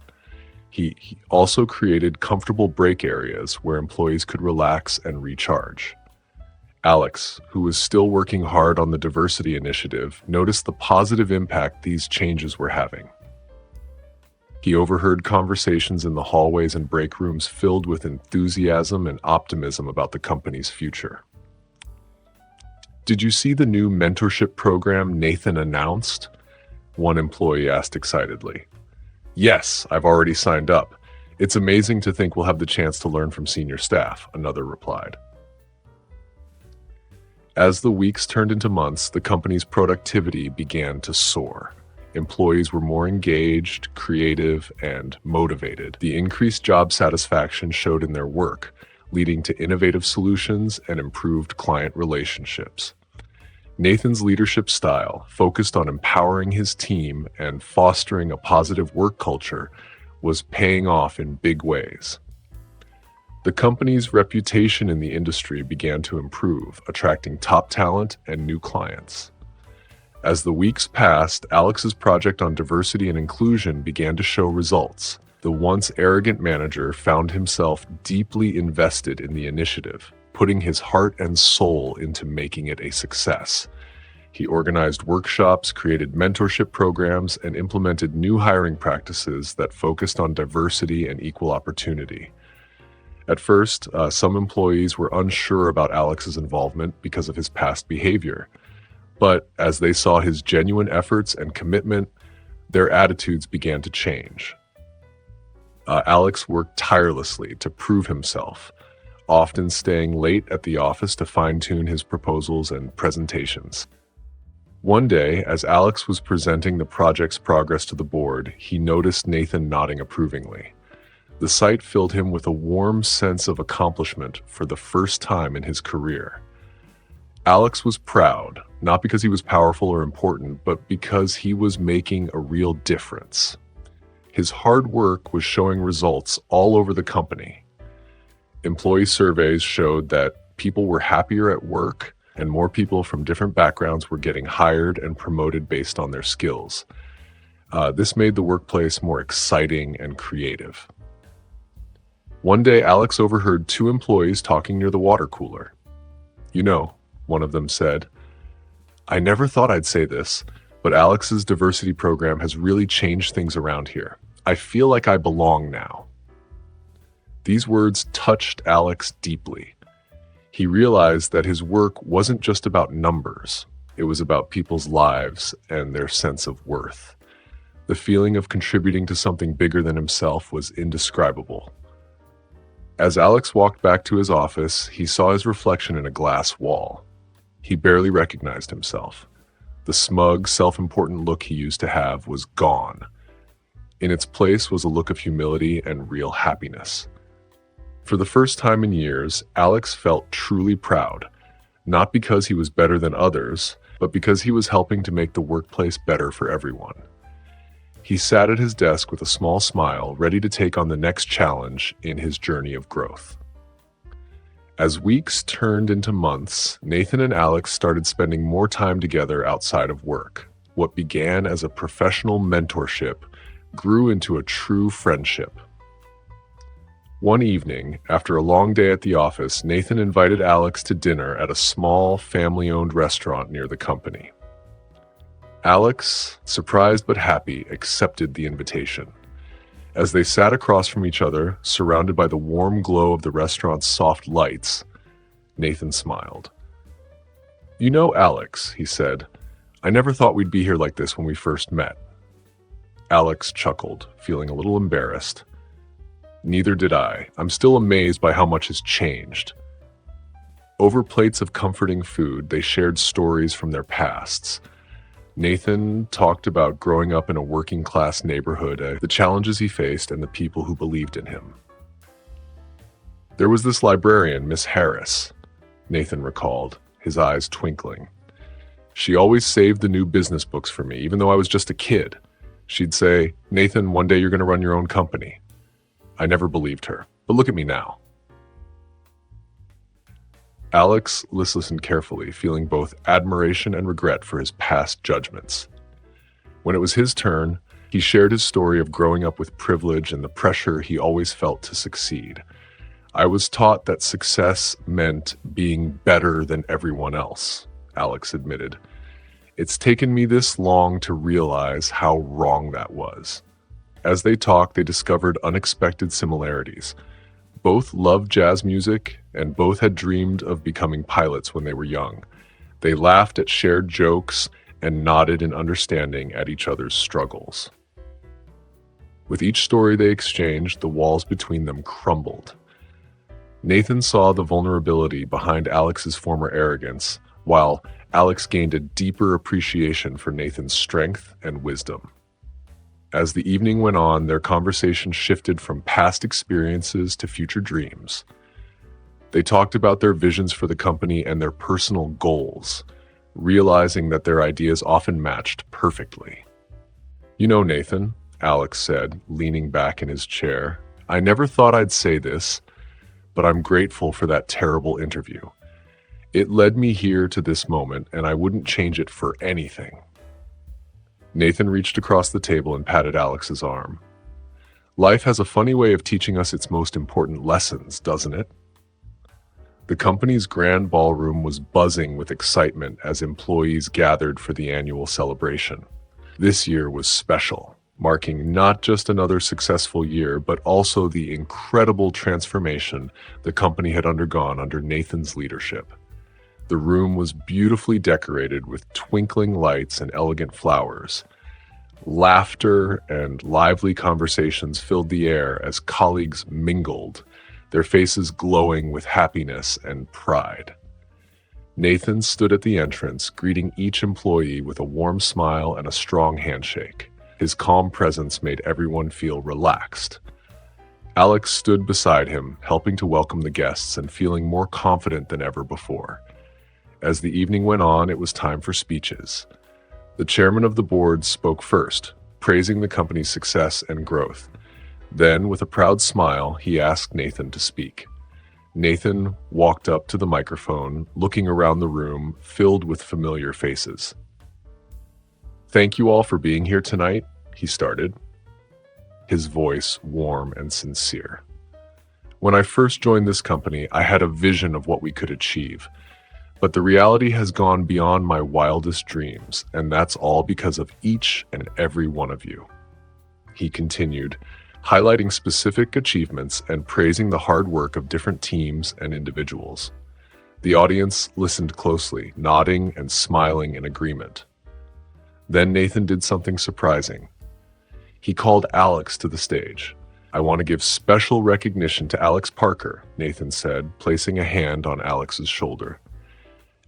He also created comfortable break areas where employees could relax and recharge. Alex, who was still working hard on the diversity initiative, noticed the positive impact these changes were having. He overheard conversations in the hallways and break rooms filled with enthusiasm and optimism about the company's future. "Did you see the new mentorship program Nathan announced?" one employee asked excitedly. "Yes, I've already signed up. It's amazing to think we'll have the chance to learn from senior staff," another replied. As the weeks turned into months, the company's productivity began to soar. Employees were more engaged, creative, and motivated. The increased job satisfaction showed in their work, leading to innovative solutions and improved client relationships. Nathan's leadership style, focused on empowering his team and fostering a positive work culture, was paying off in big ways. The company's reputation in the industry began to improve, attracting top talent and new clients. As the weeks passed, Alex's project on diversity and inclusion began to show results. The once arrogant manager found himself deeply invested in the initiative, putting his heart and soul into making it a success. He organized workshops, created mentorship programs, and implemented new hiring practices that focused on diversity and equal opportunity. At first, some employees were unsure about Alex's involvement because of his past behavior. But as they saw his genuine efforts and commitment, their attitudes began to change. Alex worked tirelessly to prove himself, often staying late at the office to fine-tune his proposals and presentations. One day, as Alex was presenting the project's progress to the board, he noticed Nathan nodding approvingly. The sight filled him with a warm sense of accomplishment for the first time in his career. Alex was proud, not because he was powerful or important, but because he was making a real difference. His hard work was showing results all over the company. Employee surveys showed that people were happier at work, and more people from different backgrounds were getting hired and promoted based on their skills. This made the workplace more exciting and creative. One day, Alex overheard two employees talking near the water cooler. "You know," one of them said, "I never thought I'd say this, but Alex's diversity program has really changed things around here. I feel like I belong now." These words touched Alex deeply. He realized that his work wasn't just about numbers. It was about people's lives and their sense of worth. The feeling of contributing to something bigger than himself was indescribable. As Alex walked back to his office, he saw his reflection in a glass wall. He barely recognized himself. The smug, self-important look he used to have was gone. In its place was a look of humility and real happiness. For the first time in years, Alex felt truly proud, not because he was better than others, but because he was helping to make the workplace better for everyone. He sat at his desk with a small smile, ready to take on the next challenge in his journey of growth. As weeks turned into months, Nathan and Alex started spending more time together outside of work. What began as a professional mentorship grew into a true friendship. One evening, after a long day at the office, Nathan invited Alex to dinner at a small, family-owned restaurant near the company. Alex, surprised but happy, accepted the invitation. As they sat across from each other, surrounded by the warm glow of the restaurant's soft lights, Nathan smiled. "You know, Alex," he said, "I never thought we'd be here like this when we first met." Alex chuckled, feeling a little embarrassed. "Neither did I. I'm still amazed by how much has changed." Over plates of comforting food, they shared stories from their pasts. Nathan talked about growing up in a working-class neighborhood, the challenges he faced, and the people who believed in him. "There was this librarian, Miss Harris," Nathan recalled, his eyes twinkling. "She always saved the new business books for me, even though I was just a kid. She'd say, 'Nathan, one day you're going to run your own company.' I never believed her, but look at me now." Alex listened carefully, feeling both admiration and regret for his past judgments. When it was his turn, He shared his story of growing up with privilege and the pressure he always felt to succeed. "I was taught that success meant being better than everyone else," Alex admitted. "It's taken me this long to realize how wrong that was." As they talked, they discovered unexpected similarities. Both loved jazz music, and both had dreamed of becoming pilots when they were young. They laughed at shared jokes and nodded in understanding at each other's struggles. With each story they exchanged, the walls between them crumbled. Nathan saw the vulnerability behind Alex's former arrogance, while Alex gained a deeper appreciation for Nathan's strength and wisdom. As the evening went on, their conversation shifted from past experiences to future dreams. They talked about their visions for the company and their personal goals, realizing that their ideas often matched perfectly. "You know, Nathan," Alex said, leaning back in his chair, "I never thought I'd say this, but I'm grateful for that terrible interview. It led me here to this moment, and I wouldn't change it for anything." Nathan reached across the table and patted Alex's arm. "Life has a funny way of teaching us its most important lessons, doesn't it?" The company's grand ballroom was buzzing with excitement as employees gathered for the annual celebration. This year was special, marking not just another successful year, but also the incredible transformation the company had undergone under Nathan's leadership. The room was beautifully decorated with twinkling lights and elegant flowers. Laughter and lively conversations filled the air as colleagues mingled, their faces glowing with happiness and pride. Nathan stood at the entrance, greeting each employee with a warm smile and a strong handshake. His calm presence made everyone feel relaxed. Alex stood beside him, helping to welcome the guests and feeling more confident than ever before. As the evening went on, it was time for speeches. The chairman of the board spoke first, praising the company's success and growth. Then, with a proud smile, he asked Nathan to speak. Nathan walked up to the microphone, looking around the room, filled with familiar faces. "Thank you all for being here tonight," he started, his voice warm and sincere. "When I first joined this company, I had a vision of what we could achieve. But the reality has gone beyond my wildest dreams, and that's all because of each and every one of you," he continued, highlighting specific achievements and praising the hard work of different teams and individuals. The audience listened closely, nodding and smiling in agreement. Then Nathan did something surprising. He called Alex to the stage. "I want to give special recognition to Alex Parker," Nathan said, placing a hand on Alex's shoulder.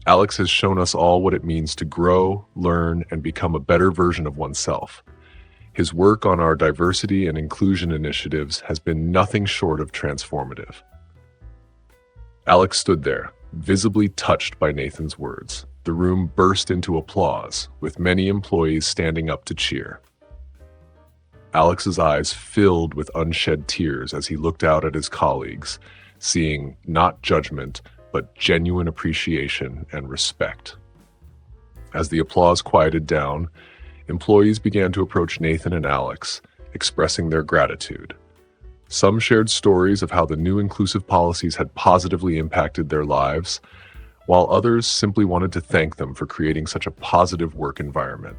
"Alex has shown us all what it means to grow, learn, and become a better version of oneself. His work on our diversity and inclusion initiatives has been nothing short of transformative." Alex stood there, visibly touched by Nathan's words. The room burst into applause, with many employees standing up to cheer. Alex's eyes filled with unshed tears as he looked out at his colleagues, seeing not judgment, but genuine appreciation and respect. As the applause quieted down, employees began to approach Nathan and Alex, expressing their gratitude. Some shared stories of how the new inclusive policies had positively impacted their lives, while others simply wanted to thank them for creating such a positive work environment.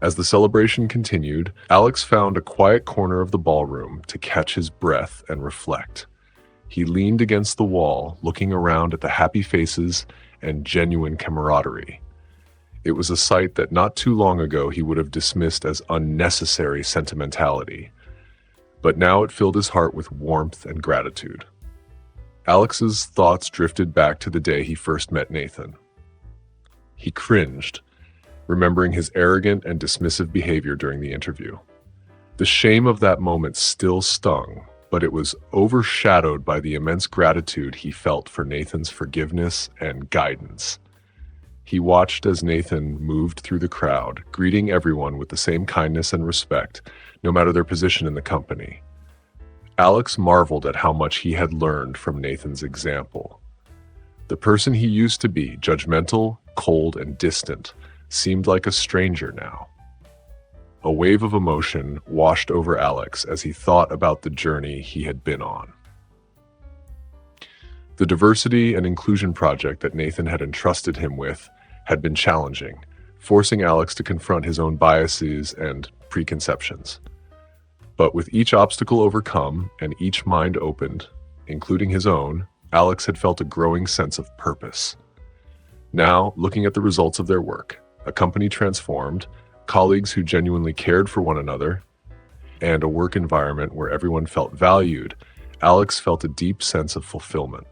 As the celebration continued, Alex found a quiet corner of the ballroom to catch his breath and reflect. He leaned against the wall, looking around at the happy faces and genuine camaraderie. It was a sight that not too long ago he would have dismissed as unnecessary sentimentality, but now it filled his heart with warmth and gratitude. Alex's thoughts drifted back to the day he first met Nathan. He cringed, remembering his arrogant and dismissive behavior during the interview. The shame of that moment still stung, but it was overshadowed by the immense gratitude he felt for Nathan's forgiveness and guidance. He watched as Nathan moved through the crowd, greeting everyone with the same kindness and respect, no matter their position in the company. Alex marveled at how much he had learned from Nathan's example. The person he used to be, judgmental, cold, and distant, seemed like a stranger now. A wave of emotion washed over Alex as he thought about the journey he had been on. The diversity and inclusion project that Nathan had entrusted him with had been challenging, forcing Alex to confront his own biases and preconceptions. But with each obstacle overcome and each mind opened, including his own, Alex had felt a growing sense of purpose. Now, looking at the results of their work, a company transformed, colleagues who genuinely cared for one another, and a work environment where everyone felt valued, Alex felt a deep sense of fulfillment.